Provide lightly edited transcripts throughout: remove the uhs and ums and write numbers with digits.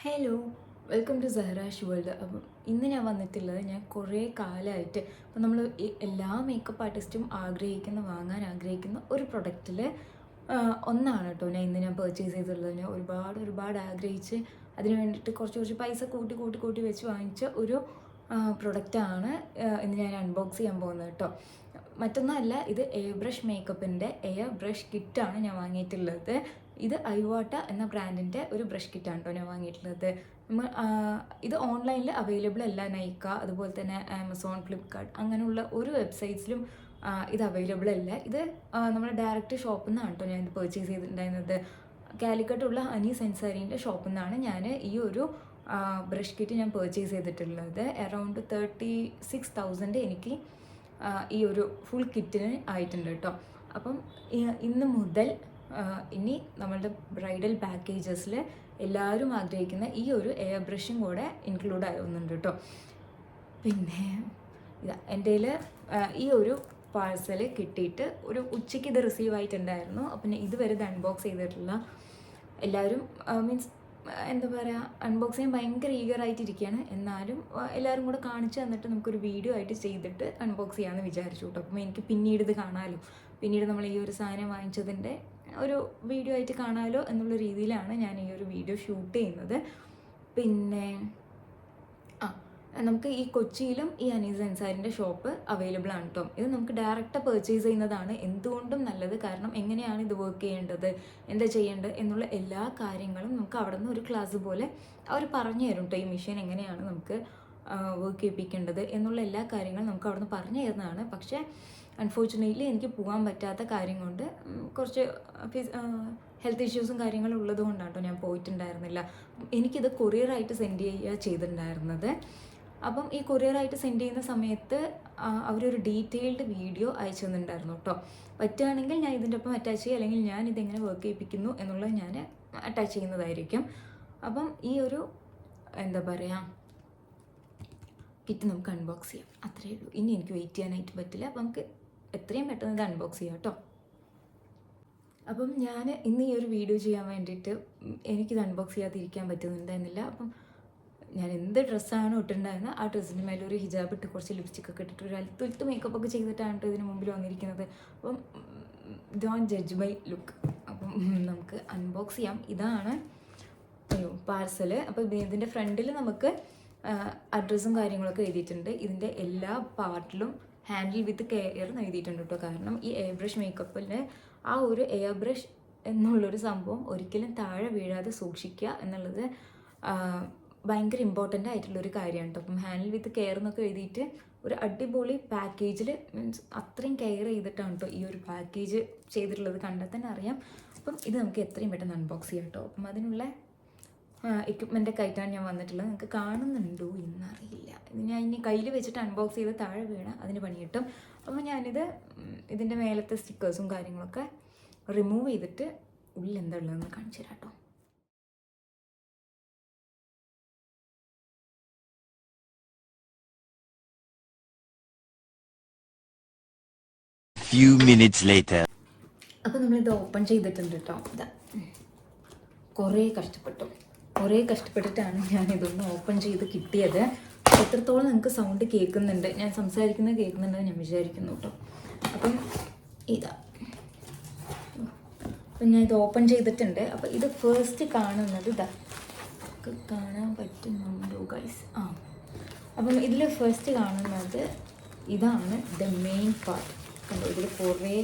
Hello, welcome to Saharash world. അപ്പം ഇന്ന് ഞാൻ വന്നിട്ടുള്ളത് ഞാൻ കുറേ കാലമായിട്ട് അപ്പം നമ്മൾ എല്ലാ മേക്കപ്പ് ആർട്ടിസ്റ്റും വാങ്ങാൻ ആഗ്രഹിക്കുന്ന ഒരു പ്രൊഡക്റ്റിൽ ഒന്നാണ് കേട്ടോ ഞാൻ പർച്ചേസ് ചെയ്തിട്ടുള്ളത്. ഞാൻ ഒരുപാട് ആഗ്രഹിച്ച് അതിന് വേണ്ടിയിട്ട് കുറച്ച് പൈസ കൂട്ടി വെച്ച് വാങ്ങിച്ച ഒരു പ്രൊഡക്റ്റാണ് ഇന്ന് ഞാൻ അൺബോക്സ് ചെയ്യാൻ പോകുന്നത് കേട്ടോ. മറ്റൊന്നല്ല, ഇത് എയർ ബ്രഷ് മേക്കപ്പിൻ്റെ എയർ ബ്രഷ് കിറ്റാണ് ഞാൻ വാങ്ങിയിട്ടുള്ളത്. ഇത് ഐവാട്ട എന്ന ബ്രാൻഡിൻ്റെ ഒരു ബ്രഷ് കിറ്റാണ് കേട്ടോ ഞാൻ വാങ്ങിയിട്ടുള്ളത്. ഇത് ഓൺലൈനിൽ അവൈലബിൾ അല്ല. നൈക്ക, അതുപോലെ തന്നെ ആമസോൺ, ഫ്ലിപ്കാർട്ട് അങ്ങനെയുള്ള ഒരു വെബ്സൈറ്റ്സിലും ഇത് അവൈലബിൾ അല്ല. ഇത് നമ്മുടെ ഡയറക്റ്റ് ഷോപ്പിൽ നിന്നാണ് കേട്ടോ ഞാൻ ഇത് പർച്ചേസ് ചെയ്തിട്ടുണ്ടായിരുന്നത്. കാലിക്കട്ടുള്ള ഹണി സെൻസാരീൻ്റെ ഷോപ്പിൽ നിന്നാണ് ഞാൻ ഈ ഒരു ബ്രഷ് കിറ്റ് ഞാൻ പർച്ചേസ് ചെയ്തിട്ടുള്ളത്. അറൗണ്ട് 36,000 എനിക്ക് ഈ ഒരു ഫുൾ കിറ്റിന് ആയിട്ടുണ്ട് കേട്ടോ. അപ്പം ഇന്ന് മുതൽ ഇനി നമ്മളുടെ ബ്രൈഡൽ പാക്കേജസിൽ എല്ലാവരും ആഗ്രഹിക്കുന്ന ഈ ഒരു എയർ ബ്രഷും കൂടെ ഇൻക്ലൂഡ് ആവുന്നുണ്ട് കേട്ടോ. പിന്നെ എൻ്റെ ഈ ഒരു പാഴ്സൽ കിട്ടിയിട്ട് ഒരു ഉച്ചയ്ക്ക് ഇത് റിസീവ് ആയിട്ടുണ്ടായിരുന്നു. അപ്പം ഇതുവരെ ഇത് അൺബോക്സ് ചെയ്തിട്ടില്ല. എല്ലാവരും മീൻസ് എന്താ പറയുക, അൺബോക്സ് ചെയ്യാൻ ഭയങ്കര ഈഗറായിട്ടിരിക്കുകയാണ്. എന്നാലും എല്ലാവരും കൂടെ കാണിച്ചു തന്നിട്ട് നമുക്കൊരു വീഡിയോ ആയിട്ട് ചെയ്തിട്ട് അൺബോക്സ് ചെയ്യാമെന്ന് വിചാരിച്ചു കേട്ടോ. അപ്പം എനിക്ക് പിന്നീട് ഇത് കാണാമല്ലോ, പിന്നീട് നമ്മൾ ഈ ഒരു സാധനം വാങ്ങിച്ചതിൻ്റെ ഒരു വീഡിയോ ആയിട്ട് കാണാമല്ലോ എന്നുള്ള രീതിയിലാണ് ഞാൻ ഈ ഒരു വീഡിയോ ഷൂട്ട് ചെയ്യുന്നത്. പിന്നെ നമുക്ക് ഈ കൊച്ചിയിലും ഈ ഹണി സെൻസാരിൻ്റെ ഷോപ്പ് അവൈലബിൾ ആണ് കേട്ടോ. ഇത് നമുക്ക് ഡയറക്റ്റ് പർച്ചേസ് ചെയ്യുന്നതാണ് എന്തുകൊണ്ടും നല്ലത്. കാരണം എങ്ങനെയാണ് ഇത് വർക്ക് ചെയ്യേണ്ടത്, എന്താ ചെയ്യേണ്ടത് എന്നുള്ള എല്ലാ കാര്യങ്ങളും നമുക്ക് അവിടെ നിന്ന് ഒരു ക്ലാസ് പോലെ അവർ പറഞ്ഞു തരും കേട്ടോ. ഈ മെഷീൻ എങ്ങനെയാണ് നമുക്ക് വർക്ക് ചെയ്യിപ്പിക്കേണ്ടത് എന്നുള്ള എല്ലാ കാര്യങ്ങളും നമുക്ക് അവിടെ നിന്ന് പറഞ്ഞു തരുന്നതാണ്. പക്ഷേ അൺഫോർച്ചുനേറ്റ്ലി എനിക്ക് പോകാൻ പറ്റാത്ത കാര്യം കൊണ്ട് കുറച്ച് ഹെൽത്ത് ഇഷ്യൂസും കാര്യങ്ങളും ഉള്ളത് കൊണ്ടാണ് കേട്ടോ ഞാൻ പോയിട്ടുണ്ടായിരുന്നില്ല. എനിക്കിത് കൊറിയറായിട്ട് സെൻഡ് ചെയ്യുക ചെയ്തിട്ടുണ്ടായിരുന്നത്. അപ്പം ഈ കൊറിയറായിട്ട് സെൻഡ് ചെയ്യുന്ന സമയത്ത് അവരൊരു ഡീറ്റെയിൽഡ് വീഡിയോ അയച്ചു തന്നിട്ടുണ്ടായിരുന്നു കേട്ടോ. പറ്റുകയാണെങ്കിൽ ഞാൻ ഇതിൻ്റെ ഒപ്പം അറ്റാച്ച് ചെയ്യുക, അല്ലെങ്കിൽ ഞാൻ ഇതെങ്ങനെ വർക്ക് ചെയ്യിപ്പിക്കുന്നു എന്നുള്ളത് ഞാൻ അറ്റാച്ച് ചെയ്യുന്നതായിരിക്കും. അപ്പം ഈ ഒരു എന്താ പറയുക കിറ്റ് നമുക്ക് അൺബോക്സ് ചെയ്യാം, അത്രയേ ഉള്ളൂ. ഇനി എനിക്ക് വെയിറ്റ് ചെയ്യാനായിട്ട് പറ്റില്ല. അപ്പം നമുക്ക് എത്രയും പെട്ടെന്ന് ഇത് അൺബോക്സ് ചെയ്യാം കേട്ടോ. അപ്പം ഞാൻ ഇന്ന് ഈ ഒരു വീഡിയോ ചെയ്യാൻ വേണ്ടിയിട്ട് എനിക്കിത് അൺബോക്സ് ചെയ്യാതിരിക്കാൻ പറ്റുന്നുണ്ടായിരുന്നില്ല. അപ്പം ഞാൻ എന്ത് ഡ്രസ്സാണ് ഇട്ടിട്ടുണ്ടായിരുന്നത് ആ ഡ്രസ്സിൻ്റെ മേലെ ഒരു ഹിജാബ് ഇട്ട് കുറച്ച് ലിപ്സ്റ്റിക്കൊക്കെ ഇട്ടിട്ട് ഒരു അൽത്തുൽത്ത് മേക്കപ്പൊക്കെ ചെയ്തിട്ടാണ് ഇതിന് മുമ്പിൽ വന്നിരിക്കുന്നത്. അപ്പം ഡോണ്ട് ജഡ്ജ് ബൈ ലുക്ക്. അപ്പം നമുക്ക് അൺബോക്സ് ചെയ്യാം. ഇതാണ് പാർസൽ. അപ്പോൾ ഇതിൻ്റെ ഫ്രണ്ടിൽ നമുക്ക് അഡ്രസ്സും കാര്യങ്ങളൊക്കെ എഴുതിയിട്ടുണ്ട്. ഇതിൻ്റെ എല്ലാ പാർട്ടിലും ഹാൻഡിൽ വിത്ത് കെയർ എന്ന് എഴുതിയിട്ടുണ്ട് കേട്ടോ. കാരണം ഈ എയർ ബ്രഷ് മേക്കപ്പിൻ്റെ ആ ഒരു എയർ ബ്രഷ് എന്നുള്ളൊരു സംഭവം ഒരിക്കലും താഴെ വീഴാതെ സൂക്ഷിക്കുക എന്നുള്ളത് ഭയങ്കര ഇമ്പോർട്ടൻ്റ് ആയിട്ടുള്ളൊരു കാര്യമാണ് കേട്ടോ. അപ്പം ഹാൻഡിൽ വിത്ത് കെയർ എന്നൊക്കെ എഴുതിയിട്ട് ഒരു അടിപൊളി പാക്കേജിൽ മീൻസ് അത്രയും കെയർ ചെയ്തിട്ടാണ് കേട്ടോ ഈ ഒരു പാക്കേജ് ചെയ്തിട്ടുള്ളത്. കണ്ടാൽ തന്നെ അറിയാം. അപ്പം ഇത് നമുക്ക് എത്രയും പെട്ടെന്ന് അൺബോക്സ് ചെയ്യാം കേട്ടോ. അപ്പം അതിനുള്ള എക്യുപ്മെൻ്റൊക്കെ ആയിട്ടാണ് ഞാൻ വന്നിട്ടുള്ളത്. നിങ്ങൾക്ക് കാണുന്നുണ്ടോ എന്നറിയില്ല. ഇത് ഞാൻ ഇനി കയ്യിൽ വെച്ചിട്ട് അൺബോക്സ് ചെയ്ത് താഴെ വീണ അതിന് പണി കിട്ടും. അപ്പോൾ ഇതിൻ്റെ മേലത്തെ സ്റ്റിക്കേഴ്സും കാര്യങ്ങളൊക്കെ റിമൂവ് ചെയ്തിട്ട് ഉള്ളിൽ എന്താ ഉള്ളതെന്ന് കാണിച്ചു തരാം കേട്ടോ. Few minutes later. അപ്പോൾ നമ്മളിത് ഓപ്പൺ ചെയ്തിട്ടുണ്ട് കേട്ടോ. ഇതാ കുറേ കഷ്ടപ്പെട്ടിട്ടാണ് ഞാനിതൊന്ന് ഓപ്പൺ ചെയ്ത് കിട്ടിയത്. എത്രത്തോളം നിങ്ങൾക്ക് സൗണ്ട് കേൾക്കുന്നുണ്ട്, ഞാൻ സംസാരിക്കുന്നത് കേൾക്കുന്നുണ്ടെന്ന് ഞാൻ വിചാരിക്കുന്നു കേട്ടോ. അപ്പം ഞാൻ ഇത് ഓപ്പൺ ചെയ്തിട്ടുണ്ട്. അപ്പോൾ ഇത് ഫസ്റ്റ് കാണുന്നത് കാണാൻ പറ്റുന്നുണ്ടോ ഗൈസ്? അപ്പം ഇതിൽ ഫസ്റ്റ് കാണുന്നത് ഇതാണ് ദ മെയിൻ പാർട്ട്. കണ്ടോ, ഇതിൽ കുറേ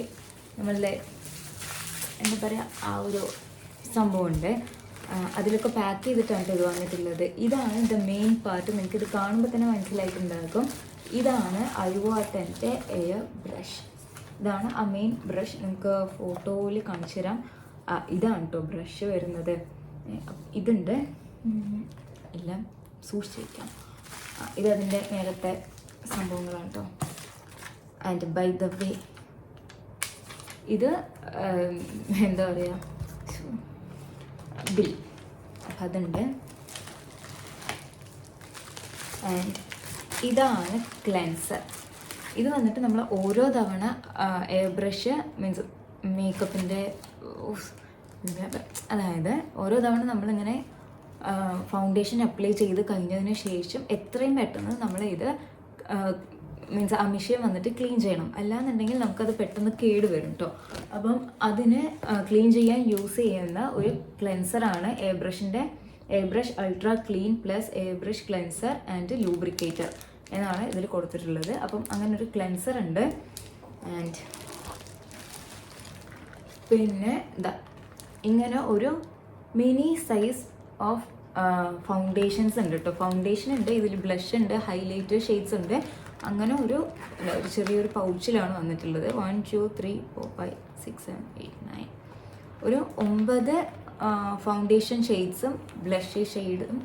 നമ്മളുടെ എന്താ പറയുക ആ ഒരു സംഭവമുണ്ട്. അതിലൊക്കെ പാക്ക് ചെയ്തിട്ടാണ് ഇത് വന്നിട്ടുള്ളത്. ഇതാണ് ദ മെയിൻ പാർട്ട്. നിങ്ങൾക്കിത് കാണുമ്പോൾ തന്നെ മനസ്സിലായിട്ടുണ്ടാകും. ഇതാണ് ഐവാട്ടൻ്റെ എയർ ബ്രഷ്. ഇതാണ് ആ മെയിൻ ബ്രഷ്. നിങ്ങൾക്ക് ഫോട്ടോയിൽ കാണിച്ചു തരാം. ഇതാണ് കേട്ടോ ബ്രഷ് വരുന്നത്. ഇതുണ്ട്, എല്ലാം സൂക്ഷിച്ച് വയ്ക്കാം. ഇതതിൻ്റെ മേലത്തെ സംഭവങ്ങളാണ് കേട്ടോ. ആൻഡ് ബൈ ദ വേ ഇത് എന്താ പറയുക ബിൽ, അപ്പം അതുണ്ട്. ആൻഡ് ഇതാണ് ക്ലെൻസർ. ഇത് വന്നിട്ട് നമ്മൾ ഓരോ തവണ എയർ ബ്രഷ് മീൻസ് മേക്കപ്പിൻ്റെ അതായത് ഓരോ തവണ നമ്മളിങ്ങനെ ഫൗണ്ടേഷൻ അപ്ലൈ ചെയ്ത് കഴിഞ്ഞതിന് ശേഷം എത്രയും പെട്ടെന്ന് നമ്മൾ ഇത് മീൻസ് ആ മെഷീൻ വന്നിട്ട് ക്ലീൻ ചെയ്യണം. അല്ലാന്നുണ്ടെങ്കിൽ നമുക്കത് പെട്ടെന്ന് കേട് വരും കേട്ടോ. അപ്പം അതിന് ക്ലീൻ ചെയ്യാൻ യൂസ് ചെയ്യുന്ന ഒരു ക്ലെൻസറാണ് airbrush ultra clean plus airbrush cleanser and lubricator എന്നാണ് ഇതിൽ കൊടുത്തിട്ടുള്ളത്. അപ്പം അങ്ങനെ ഒരു ക്ലെൻസർ ഉണ്ട്. ആൻഡ് പിന്നെ ഇങ്ങനെ ഒരു മിനി സൈസ് ഓഫ് ഫൗണ്ടേഷൻസ് ഉണ്ട് കേട്ടോ. ഫൗണ്ടേഷൻ ഉണ്ട്, ഇതിൽ ബ്ലഷ് ഉണ്ട്, ഹൈലൈറ്റർ ഷെയ്ഡ്സ് ഉണ്ട്. അങ്ങനെ ഒരു ചെറിയൊരു പൗച്ചിലാണ് വന്നിട്ടുള്ളത്. 1 2 3 4 5 6 7 8 9 ഒരു 9 ഫൗണ്ടേഷൻ ഷെയ്ഡ്സും ബ്ലഷ് ഷെയ്ഡും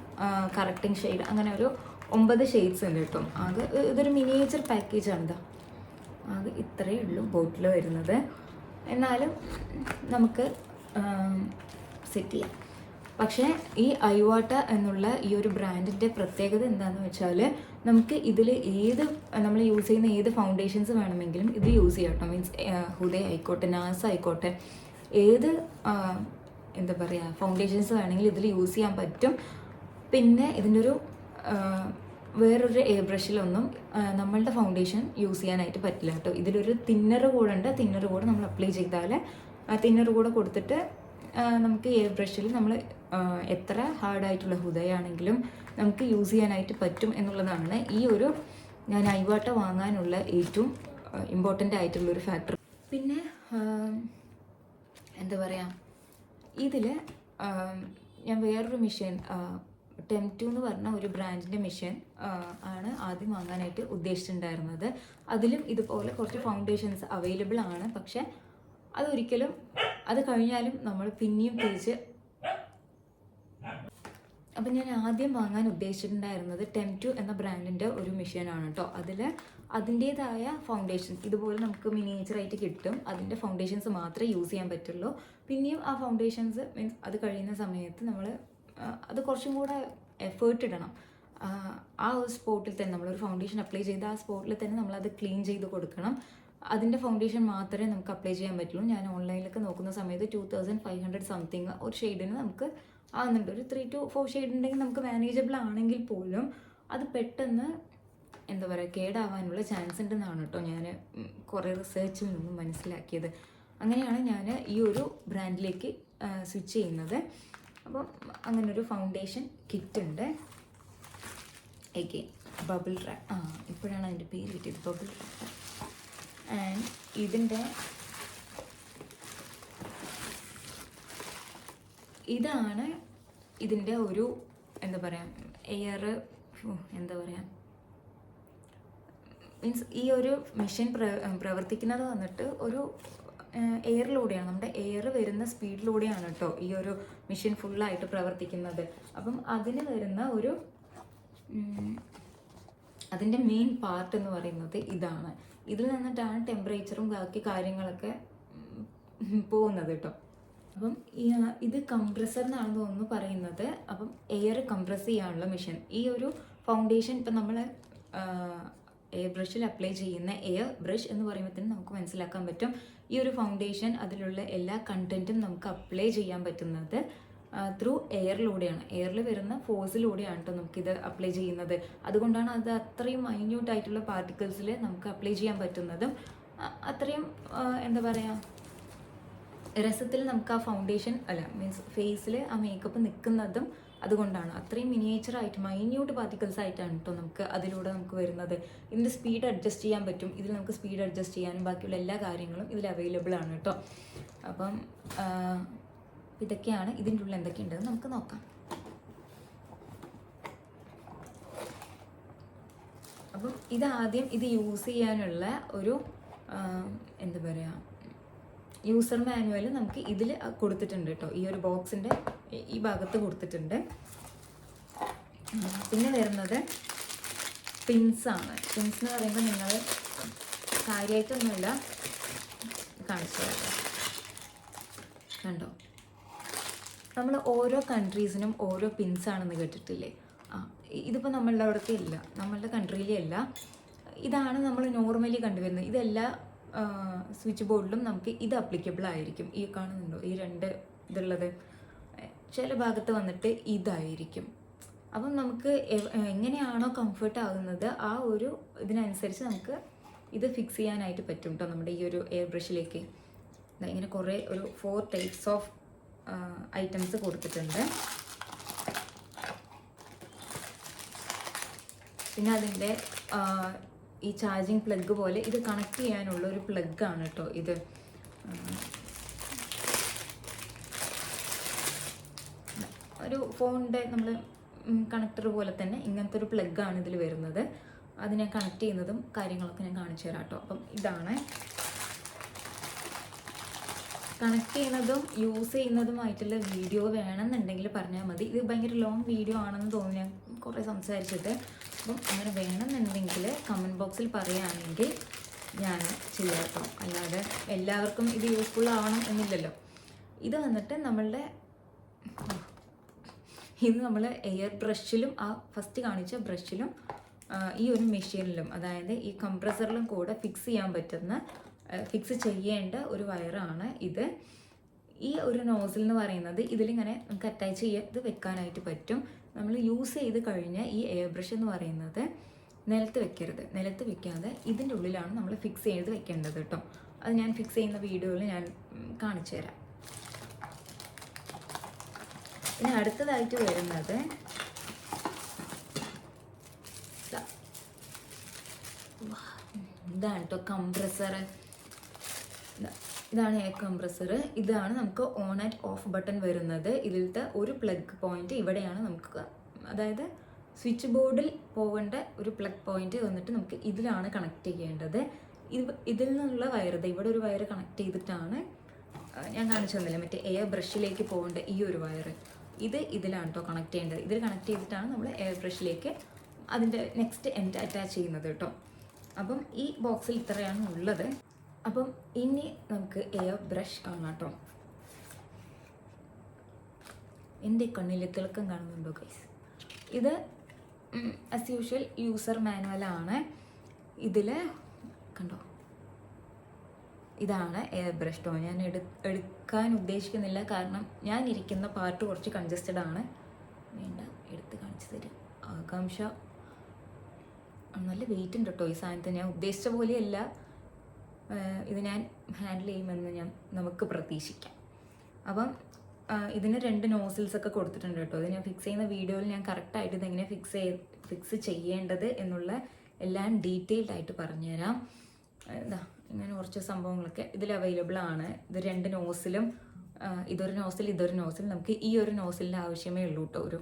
കറക്റ്റിംഗ് ഷെയ്ഡ് അങ്ങനെ ഒരു 9 ഷെയ്ഡ്സ് ഉണ്ട് കേട്ടോ. അത് ഇതൊരു മിനിയേച്ചർ പാക്കേജാണ്. ഇതാ അത് ഇത്രയേ ഉള്ളൂ ബോട്ടിൽ വരുന്നത്. എന്നാലും നമുക്ക് സെറ്റ് ചെയ്യാം. പക്ഷേ ഈ ഐവാട്ട എന്നുള്ള ഈ ഒരു ബ്രാൻഡിൻ്റെ പ്രത്യേകത എന്താണെന്ന് വെച്ചാൽ നമുക്ക് ഇതിൽ നമ്മൾ യൂസ് ചെയ്യുന്ന ഏത് ഫൗണ്ടേഷൻസ് വേണമെങ്കിലും ഇത് യൂസ് ചെയ്യാം കേട്ടോ. മീൻസ് ഹുദ ആയിക്കോട്ടെ, നാസ് ആയിക്കോട്ടെ, ഏത് എന്താ പറയുക ഫൗണ്ടേഷൻസ് വേണമെങ്കിലും ഇതിൽ യൂസ് ചെയ്യാൻ പറ്റും. പിന്നെ ഇതിൻ്റെ ഒരു വേറൊരു എയർ ബ്രഷിലൊന്നും നമ്മളുടെ ഫൗണ്ടേഷൻ യൂസ് ചെയ്യാനായിട്ട് പറ്റില്ല കേട്ടോ. ഇതിലൊരു തിന്നർ കൂടെ ഉണ്ട്. തിന്നർ കൂടെ നമ്മൾ അപ്ലൈ ചെയ്താൽ തിന്നർ കൂടെ കൊടുത്തിട്ട് നമുക്ക് എയർ ബ്രഷിൽ നമ്മൾ എത്ര ഹാർഡായിട്ടുള്ള ഹുദയാണെങ്കിലും നമുക്ക് യൂസ് ചെയ്യാനായിട്ട് പറ്റും എന്നുള്ളതാണ് ഈ ഒരു ഞാൻ ഐവാട്ട വാങ്ങാനുള്ള ഏറ്റവും ഇമ്പോർട്ടൻ്റ് ആയിട്ടുള്ളൊരു ഫാക്ടർ. പിന്നെ എന്താ പറയുക, ഇതിൽ ഞാൻ വേറൊരു മെഷീൻ ടെം2 എന്ന് പറഞ്ഞ ഒരു ബ്രാൻഡിൻ്റെ മെഷീൻ ആണ് ആദ്യം വാങ്ങാനായിട്ട് ഉദ്ദേശിച്ചിട്ടുണ്ടായിരുന്നത്. അതിലും ഇതുപോലെ കുറച്ച് ഫൗണ്ടേഷൻസ് അവൈലബിൾ ആണ്. പക്ഷെ അതൊരിക്കലും അത് കഴിഞ്ഞാലും നമ്മൾ പിന്നെയും തിരിച്ച് അപ്പം ഞാൻ ആദ്യം വാങ്ങാൻ ഉദ്ദേശിച്ചിട്ടുണ്ടായിരുന്നത് ടെം2 എന്ന ബ്രാൻഡിൻ്റെ ഒരു മെഷീനാണ് കേട്ടോ. അതിൽ അതിൻ്റേതായ ഫൗണ്ടേഷൻ ഇതുപോലെ നമുക്ക് മിനിയേച്ചറായിട്ട് കിട്ടും. അതിൻ്റെ ഫൗണ്ടേഷൻസ് മാത്രമേ യൂസ് ചെയ്യാൻ പറ്റുള്ളൂ. പിന്നെയും ആ ഫൗണ്ടേഷൻസ് മീൻസ് അത് കഴിയുന്ന സമയത്ത് നമ്മൾ അത് കുറച്ചും കൂടെ എഫേർട്ട് ഇടണം. ആ ഒരു സ്പോട്ടിൽ തന്നെ നമ്മളൊരു ഫൗണ്ടേഷൻ അപ്ലൈ ചെയ്ത് ആ സ്പോട്ടിൽ തന്നെ നമ്മളത് ക്ലീൻ ചെയ്ത് കൊടുക്കണം. അതിൻ്റെ ഫൗണ്ടേഷൻ മാത്രമേ നമുക്ക് അപ്ലൈ ചെയ്യാൻ പറ്റുള്ളൂ. ഞാൻ ഓൺലൈനിലൊക്കെ നോക്കുന്ന സമയത്ത് 2500 സംതിങ് ഒരു ഷെയ്ഡിന് നമുക്ക് ആകുന്നുണ്ട്. ഒരു 3 to 4 ഷെയ്ഡ് ഉണ്ടെങ്കിൽ നമുക്ക് മാനേജബിൾ ആണെങ്കിൽ പോലും അത് പെട്ടെന്ന് എന്താ പറയുക കേടാവാനുള്ള ചാൻസ് ഉണ്ടെന്നാണ് കേട്ടോ ഞാൻ കുറേ റിസർച്ചിൽ നിന്നും മനസ്സിലാക്കിയത്. അങ്ങനെയാണ് ഞാൻ ഈ ഒരു ബ്രാൻഡിലേക്ക് സ്വിച്ച് ചെയ്യുന്നത്. അപ്പം അങ്ങനൊരു ഫൗണ്ടേഷൻ കിറ്റ് ഉണ്ട്. എഗെയിൻ ബബിൾ റാപ്പ്, ഇപ്പോഴാണ് അതിൻ്റെ പേര് കിട്ടിയത്, ബബിൾ റാപ്പ്. ആൻഡ് ഇതാണ് ഇതിൻ്റെ ഒരു എന്താ പറയുക എന്താ പറയുക മീൻസ് ഈ ഒരു മെഷീൻ പ്രവർത്തിക്കുന്നത് വന്നിട്ട് ഒരു എയറിലൂടെയാണ്, നമ്മുടെ എയർ വരുന്ന സ്പീഡിലൂടെയാണ് കേട്ടോ ഈ ഒരു മെഷീൻ ഫുള്ളായിട്ട് പ്രവർത്തിക്കുന്നത്. അപ്പം അതിന് വരുന്ന ഒരു അതിൻ്റെ മെയിൻ പാർട്ട് എന്ന് പറയുന്നത് ഇതാണ്. ഇതിൽ നിന്നിട്ടാണ് ടെമ്പറേച്ചറും ബാക്കി കാര്യങ്ങളൊക്കെ പോകുന്നത് കേട്ടോ. അപ്പം ഇത് കംപ്രസർ എന്നാണെന്ന് തോന്നുന്നു പറയുന്നത്. അപ്പം എയർ കംപ്രസ് ചെയ്യാനുള്ള മെഷീൻ. ഈ ഒരു ഫൗണ്ടേഷൻ ഇപ്പം നമ്മൾ എയർ ബ്രഷിൽ അപ്ലൈ ചെയ്യുന്ന എയർ ബ്രഷ് എന്ന് പറയുമ്പോഴത്തേനും നമുക്ക് മനസ്സിലാക്കാൻ പറ്റും ഈ ഒരു ഫൗണ്ടേഷൻ അതിലുള്ള എല്ലാ കണ്ടൻറ്റും നമുക്ക് അപ്ലൈ ചെയ്യാൻ പറ്റുന്നത് ത്രൂ എയറിലൂടെയാണ്. എയറിൽ വരുന്ന ഫോഴ്സിലൂടെയാണ് കേട്ടോ നമുക്കിത് അപ്ലൈ ചെയ്യുന്നത്. അതുകൊണ്ടാണ് അത് അത്രയും മൈന്യൂട്ട് ആയിട്ടുള്ള പാർട്ടിക്കിൾസിൽ നമുക്ക് അപ്ലൈ ചെയ്യാൻ പറ്റുന്നതും അത്രയും എന്താ പറയുക രസത്തിൽ നമുക്ക് ആ ഫൗണ്ടേഷൻ മീൻസ് ഫേസിൽ ആ മേക്കപ്പ് നിൽക്കുന്നതും അതുകൊണ്ടാണ്. അത്രയും മിനിയേച്ചറായിട്ട് മൈന്യൂട്ട് പാർട്ടിക്കിൾസ് ആയിട്ടാണ് കേട്ടോ നമുക്ക് അതിലൂടെ നമുക്ക് വരുന്നത്. ഇതിൻ്റെ സ്പീഡ് അഡ്ജസ്റ്റ് ചെയ്യാൻ പറ്റും. ഇതിൽ നമുക്ക് സ്പീഡ് അഡ്ജസ്റ്റ് ചെയ്യാനും ബാക്കിയുള്ള എല്ലാ കാര്യങ്ങളും ഇതിൽ അവൈലബിൾ ആണ് കേട്ടോ. അപ്പം ഇതൊക്കെയാണ് ഇതിൻ്റെ ഉള്ളിൽ എന്തൊക്കെയുണ്ടെന്ന് നമുക്ക് നോക്കാം. അപ്പം ഇതാദ്യം ഇത് യൂസ് ചെയ്യാനുള്ള ഒരു എന്താ പറയുക യൂസർ മാനുവൽ നമുക്ക് ഇതിൽ കൊടുത്തിട്ടുണ്ട് കേട്ടോ. ഈ ഒരു ബോക്സിൻ്റെ ഈ ഭാഗത്ത് കൊടുത്തിട്ടുണ്ട്. പിന്നെ വരുന്നത് പിൻസാണ്. പിൻസ് എന്ന് പറയുമ്പോൾ നിങ്ങൾ കാര്യമായിട്ടൊന്നുമില്ല കാണിച്ചു തരാം. കണ്ടോ, നമ്മൾ ഓരോ കൺട്രീസിനും ഓരോ പിൻസാണെന്ന് കേട്ടിട്ടില്ലേ? ഇതിപ്പോൾ നമ്മളുടെ അവിടത്തെ ഇല്ല, നമ്മളുടെ കൺട്രിയിലേ അല്ല. ഇതാണ് നമ്മൾ നോർമലി കണ്ടുവരുന്നത്. ഇതെല്ലാ സ്വിച്ച് ബോർഡിലും നമുക്ക് ഇത് അപ്ലിക്കബിൾ ആയിരിക്കും. ഈ കാണുന്നുണ്ടോ ഈ രണ്ട് ഇതുള്ളത് ചില ഭാഗത്ത് വന്നിട്ട് ഇതായിരിക്കും. അപ്പം നമുക്ക് എങ്ങനെയാണോ കംഫർട്ട് ആകുന്നത് ആ ഒരു ഇതിനനുസരിച്ച് നമുക്ക് ഇത് ഫിക്സ് ചെയ്യാനായിട്ട് പറ്റും കേട്ടോ. നമ്മുടെ ഈ ഒരു എയർ ബ്രഷിലേക്ക് ഇങ്ങനെ കുറേ ഒരു 4 ടൈപ്സ് ഓഫ് ഐറ്റംസ് കൊടുത്തിട്ടുണ്ട്. പിന്നെ അതിൻ്റെ ഈ ചാർജിങ് പ്ലഗ് പോലെ ഇത് കണക്ട് ചെയ്യാനുള്ള ഒരു പ്ലഗാണ് കേട്ടോ ഇത്. ഒരു ഫോണിൻ്റെ നമ്മൾ കണക്ടർ പോലെ തന്നെ ഇങ്ങനത്തെ ഒരു പ്ലഗാണ് ഇതിൽ വരുന്നത്. അത് ഞാൻ കണക്ട് ചെയ്യുന്നതും കാര്യങ്ങളൊക്കെ ഞാൻ കാണിച്ചു തരാം കേട്ടോ. അപ്പം ഇതാണ് കണക്ട് ചെയ്യുന്നതും യൂസ് ചെയ്യുന്നതുമായിട്ടുള്ള വീഡിയോ വേണമെന്നുണ്ടെങ്കിൽ പറഞ്ഞാൽ മതി. ഇത് ഭയങ്കര ലോങ് വീഡിയോ ആണെന്ന് തോന്നി ഞാൻ കുറേ സംസാരിച്ചിട്ട്. അപ്പം അങ്ങനെ വേണമെന്നുണ്ടെങ്കിൽ കമൻറ്റ് ബോക്സിൽ പറയുകയാണെങ്കിൽ ഞാൻ ചെയ്യാം കേട്ടോ. അല്ലാതെ എല്ലാവർക്കും ഇത് യൂസ്ഫുൾ ആവണം എന്നില്ലല്ലോ. ഇത് വന്നിട്ട് ഇത് നമ്മൾ എയർ ബ്രഷിലും ആ ഫസ്റ്റ് കാണിച്ച ബ്രഷിലും ഈ ഒരു മെഷീനിലും, അതായത് ഈ കംപ്രസറിലും കൂടെ ഫിക്സ് ചെയ്യേണ്ട ഒരു വയറാണ് ഇത്. ഈ ഒരു നോസിൽ എന്ന് പറയുന്നത് ഇതിലിങ്ങനെ നമുക്ക് അറ്റാച്ച് ചെയ്ത് വെക്കാനായിട്ട് പറ്റും. നമ്മൾ യൂസ് ചെയ്ത് കഴിഞ്ഞ ഈ എയർ ബ്രഷ് എന്ന് പറയുന്നത് നിലത്ത് വെക്കരുത്. നിലത്ത് വെക്കാതെ ഇതിൻ്റെ ഉള്ളിലാണ് നമ്മൾ ഫിക്സ് ചെയ്ത് വെക്കേണ്ടത് കേട്ടോ. അത് ഞാൻ ഫിക്സ് ചെയ്യുന്ന വീഡിയോയിൽ ഞാൻ കാണിച്ചു തരാം. പിന്നെ അടുത്തതായിട്ട് വരുന്നത് ഇതാണ് കേട്ടോ, കംപ്രസർ. ഇതാണ് എയർ കംപ്രസർ. ഇതാണ് നമുക്ക് ഓൺ ആൻഡ് ഓഫ് ബട്ടൺ വരുന്നത്. ഇതിലത്തെ ഒരു പ്ലഗ് പോയിന്റ് ഇവിടെയാണ് നമുക്ക്, അതായത് സ്വിച്ച് ബോർഡിൽ പോകേണ്ട ഒരു പ്ലഗ് പോയിന്റ് വന്നിട്ട് നമുക്ക് ഇതിലാണ് കണക്ട് ചെയ്യേണ്ടത്. ഇതിൽ നിന്നുള്ള വയർ, ഇവിടെ ഒരു വയർ കണക്ട് ചെയ്തിട്ടാണ് ഞാൻ കാണിച്ചു തന്നില്ല, മറ്റേ എയർ ബ്രഷിലേക്ക് പോകേണ്ട ഈ ഒരു വയർ ഇതിലാണ് കേട്ടോ കണക്ട് ചെയ്യേണ്ടത്. ഇതിൽ കണക്ട് ചെയ്തിട്ടാണ് നമ്മൾ എയർ ബ്രഷിലേക്ക് അതിൻ്റെ നെക്സ്റ്റ് എൻഡ് അറ്റാച്ച് ചെയ്യുന്നത് കേട്ടോ. അപ്പം ഈ ബോക്സിൽ ഇത്രയാണ് ഉള്ളത്. അപ്പം ഇനി നമുക്ക് എയർ ബ്രഷ് കാണാം കേട്ടോ. എൻ്റെ കണ്ണിൽ തിളക്കം കാണുന്നുണ്ടോ ഗൈസ്? ഇത് ആസ് യൂഷ്വൽ യൂസർ മാനുവലാണ്. ഇതിൽ കണ്ടോ, ഇതാണ് എയർ ബ്രഷ് കേട്ടോ. ഞാൻ എടുക്കാൻ ഉദ്ദേശിക്കുന്നില്ല, കാരണം ഞാൻ ഇരിക്കുന്ന പാർട്ട് കുറച്ച് കൺജസ്റ്റഡ് ആണ്. വേണ്ട, എടുത്ത് കാണിച്ചു തരും. ആകാംക്ഷ നല്ല വെയിറ്റ് ഉണ്ട് കേട്ടോ ഈ സാധനത്തിന്. ഞാൻ ഉദ്ദേശിച്ച പോലെയല്ല ഇത് ഞാൻ ഹാൻഡിൽ ചെയ്യുമെന്ന് നമുക്ക് പ്രതീക്ഷിക്കാം. അപ്പം ഇതിന് 2 നോസിൽസ് ഒക്കെ കൊടുത്തിട്ടുണ്ട് കേട്ടോ. ഇത് ഞാൻ ഫിക്സ് ചെയ്യുന്ന വീഡിയോയിൽ ഞാൻ കറക്റ്റായിട്ട് ഇതെങ്ങനെ ഫിക്സ് ചെയ്യേണ്ടത് എന്നുള്ള എല്ലാം ഡീറ്റെയിൽഡ് ആയിട്ട് പറഞ്ഞുതരാം. ഇങ്ങനെ കുറച്ച് സംഭവങ്ങളൊക്കെ ഇതിൽ അവൈലബിൾ ആണ്. ഇത് 2 നോസിലും, ഇതൊരു നോസിൽ. നമുക്ക് ഈ ഒരു നോസിലിൻ്റെ ആവശ്യമേ ഉള്ളൂ കേട്ടോ. ഒരു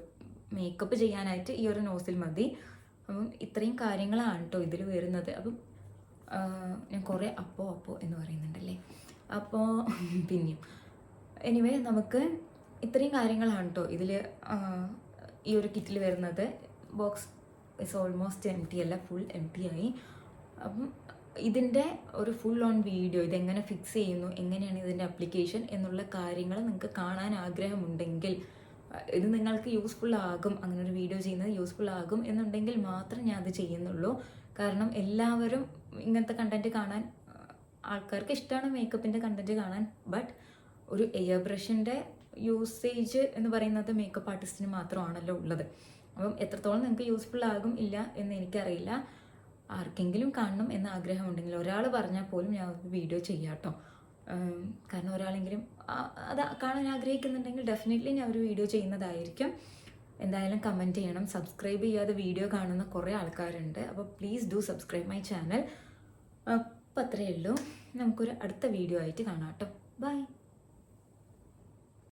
മേക്കപ്പ് ചെയ്യാനായിട്ട് ഈ ഒരു നോസിൽ മതി. അപ്പം ഇത്രയും കാര്യങ്ങളാണ് കേട്ടോ ഇതിൽ വരുന്നത്. അപ്പം ഞാൻ കുറേ അപ്പോ എന്ന് പറയുന്നുണ്ടല്ലേ. അപ്പോൾ പിന്നെയും എനിവേ നമുക്ക് ഇത്രയും കാര്യങ്ങളാണ് കേട്ടോ ഇതിൽ ഈ ഒരു കിറ്റിൽ വരുന്നത്. ബോക്സ് ഇസ് ഓൾമോസ്റ്റ് എംറ്റി അല്ല, ഫുൾ എംറ്റി ആയി. അപ്പം ഇതിൻ്റെ ഒരു ഫുൾ ഓൺ വീഡിയോ, ഇതെങ്ങനെ ഫിക്സ് ചെയ്യുന്നു, എങ്ങനെയാണ് ഇതിൻ്റെ അപ്ലിക്കേഷൻ എന്നുള്ള കാര്യങ്ങൾ നിങ്ങൾക്ക് കാണാൻ ആഗ്രഹമുണ്ടെങ്കിൽ, ഇത് നിങ്ങൾക്ക് യൂസ്ഫുൾ ആകും, അങ്ങനെ ഒരു വീഡിയോ ചെയ്യുന്നത് യൂസ്ഫുൾ ആകും എന്നുണ്ടെങ്കിൽ മാത്രം ഞാൻ അത് ചെയ്യുന്നുള്ളൂ. കാരണം എല്ലാവരും ഇങ്ങനത്തെ കണ്ടൻറ്റ് കാണാൻ, ആൾക്കാർക്ക് ഇഷ്ടമാണ് മേക്കപ്പിൻ്റെ കണ്ടൻറ്റ് കാണാൻ. ബട്ട് ഒരു എയർ ബ്രഷിൻ്റെ യൂസേജ് എന്ന് പറയുന്നത് മേക്കപ്പ് ആർട്ടിസ്റ്റിന് മാത്രമാണല്ലോ ഉള്ളത്. അപ്പം എത്രത്തോളം നിങ്ങൾക്ക് യൂസ്ഫുൾ ആകും ഇല്ല എന്ന് എനിക്കറിയില്ല. ആർക്കെങ്കിലും കാണണം എന്ന ആഗ്രഹമുണ്ടെങ്കിൽ, ഒരാൾ പറഞ്ഞാൽ പോലും ഞാൻ ഒരു വീഡിയോ ചെയ്യാം കേട്ടോ. കാരണം ഒരാളെങ്കിലും അത് കാണാൻ ആഗ്രഹിക്കുന്നുണ്ടെങ്കിൽ ഡെഫിനറ്റ്ലി ഞാൻ ഒരു വീഡിയോ ചെയ്യുന്നതായിരിക്കും. എന്തായാലും കമൻറ്റ് ചെയ്യണം. സബ്സ്ക്രൈബ് ചെയ്യാതെ വീഡിയോ കാണുന്ന കുറേ ആൾക്കാരുണ്ട്. അപ്പോൾ please do subscribe my channel. അപ്പോൾ അത്രയേ ഉള്ളൂ. നമുക്കൊരു അടുത്ത വീഡിയോ ആയിട്ട് കാണാം കേട്ടോ. ബൈ.